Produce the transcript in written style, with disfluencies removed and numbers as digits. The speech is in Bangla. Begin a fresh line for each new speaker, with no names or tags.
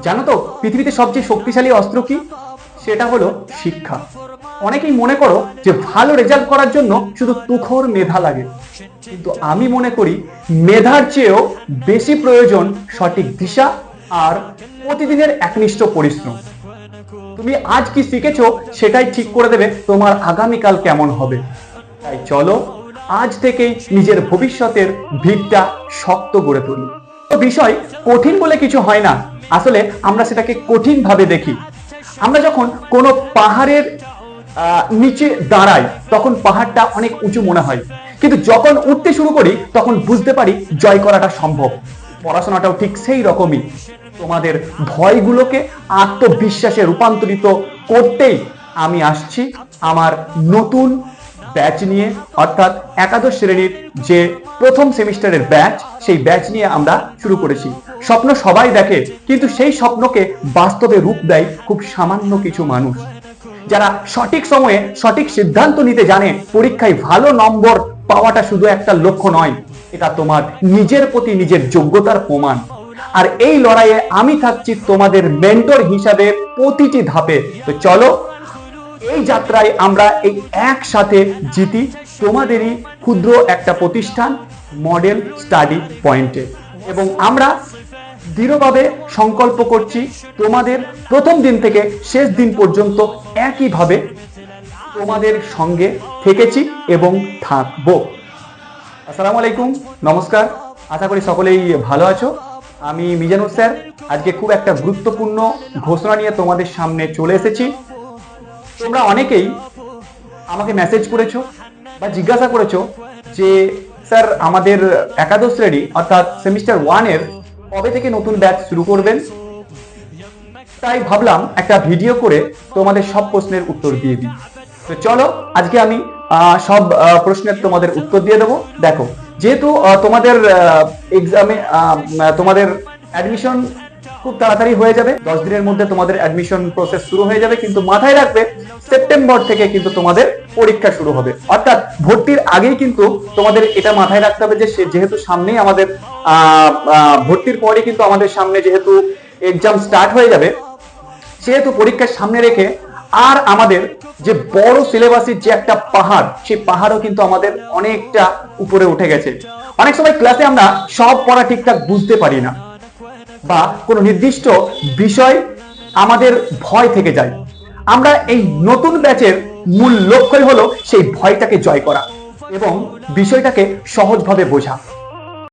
জানো তো পৃথিবীতে সবচেয়ে শক্তিশালী অস্ত্র কি? সেটা হলো শিক্ষা। অনেকেই মনে করো যে ভালো রেজাল্ট করার জন্য শুধু তুখর মেধা লাগে, কিন্তু আমি মনে করি মেধার চেয়েও বেশি প্রয়োজন সঠিক দিশা আর প্রতিদিনের একনিষ্ঠ পরিশ্রম। তুমি আজ কি শিখেছো সেটাই ঠিক করে দেবে তোমার আগামীকাল কেমন হবে। তাই চলো আজ থেকেই নিজের ভবিষ্যতের ভিতটা শক্ত করে তুলি। বিষয় কঠিন বলে কিছু হয় না, আসলে আমরা সেটাকে কঠিন ভাবে দেখি। আমরা যখন কোনো পাহাড়ের নিচে দাঁড়াই তখন পাহাড়টা অনেক উঁচু মনে হয়, কিন্তু যখন উঠতে শুরু করি তখন বুঝতে পারি জয় করাটা সম্ভব। পড়াশোনাটাও ঠিক সেই রকমই। তোমাদের ভয়গুলোকে আত্মবিশ্বাসে রূপান্তরিত করতেই আমি আসছি আমার নতুন ব্যাচ নিয়ে, অর্থাৎ একাদশ শ্রেণীর যে প্রথম সেমিস্টারের ব্যাচ, সেই ব্যাচ নিয়ে আমরা শুরু করেছি। স্বপ্ন সবাই দেখে, কিন্তু সেই স্বপ্নকে বাস্তবে রূপ দেয় খুব সামান্য কিছু মানুষ, যারা সঠিক সময়ে সঠিক সিদ্ধান্ত নিতে জানে। পরীক্ষায় ভালো নম্বর পাওয়াটা শুধু একটা লক্ষ্য নয়, এটা তোমার নিজের প্রতি নিজের যোগ্যতার প্রমাণ। আর এই লড়াইয়ে আমি থাকছি তোমাদের মেন্টর হিসাবে প্রতিটি ধাপে। তো চলো এই যাত্রায় আমরা এই একসাথে জিতি তোমাদেরই ক্ষুদ্র একটা প্রতিষ্ঠান মডেল স্টাডি পয়েন্টে। এবং আমরা দৃঢ়ভাবে সংকল্প করছি তোমাদের প্রথম দিন থেকে শেষ দিন পর্যন্ত একইভাবে তোমাদের সঙ্গে থেকেছি এবং থাকবো। আসসালামু আলাইকুম, নমস্কার। আশা করি সকলেই ভালো আছো। আমি মিজানুর স্যার আজকে খুব একটা গুরুত্বপূর্ণ ঘোষণা নিয়ে তোমাদের সামনে চলে এসেছি। তোমরা অনেকেই আমাকে মেসেজ করেছো বা জিজ্ঞাসা করেছো যে স্যার আমাদের একাদশ শ্রেণী অর্থাৎ সেমিস্টার 1 এর কবে থেকে নতুন ব্যাচ শুরু করবেন। তাই ভাবলাম একটা ভিডিও করে তোমাদের সব প্রশ্নের উত্তর দিয়ে দিই। তো চলো আজকে আমি সব প্রশ্নের তোমাদের উত্তর দিয়ে দেবো। দেখো, যেহেতু তোমাদের এক্সামে তোমাদের অ্যাডমিশন খুব তাড়াতাড়ি হয়ে যাবে, 10 দিনের মধ্যে তোমাদের অ্যাডমিশন প্রসেস শুরু হয়ে যাবে, কিন্তু মাথায় রাখবে সেপ্টেম্বর থেকে কিন্তু তোমাদের পরীক্ষা শুরু হবে। অর্থাৎ ভর্তির আগেই কিন্তু তোমাদের এটা মাথায় রাখতে হবে যে যেহেতু সামনেই আমাদের ভর্তির পরে কিন্তু আমাদের সামনে যেহেতু এক্সাম স্টার্ট হয়ে যাবে, সেহেতু পরীক্ষার সামনে রেখে আর আমাদের যে বড় সিলেবাসের যে একটা পাহাড়, সেই পাহাড়ও কিন্তু আমাদের অনেকটা উপরে উঠে গেছে। অনেক সময় ক্লাসে আমরা সব পড়া ঠিকঠাক বুঝতে পারি না, বা কোনো নির্দিষ্ট বিষয় আমাদের ভয় থেকে যায়। আমরা এই নতুন ব্যাচের মূল লক্ষ্যই হলো সেই ভয়টাকে জয় করা এবং বিষয়টাকে সহজভাবে বোঝা।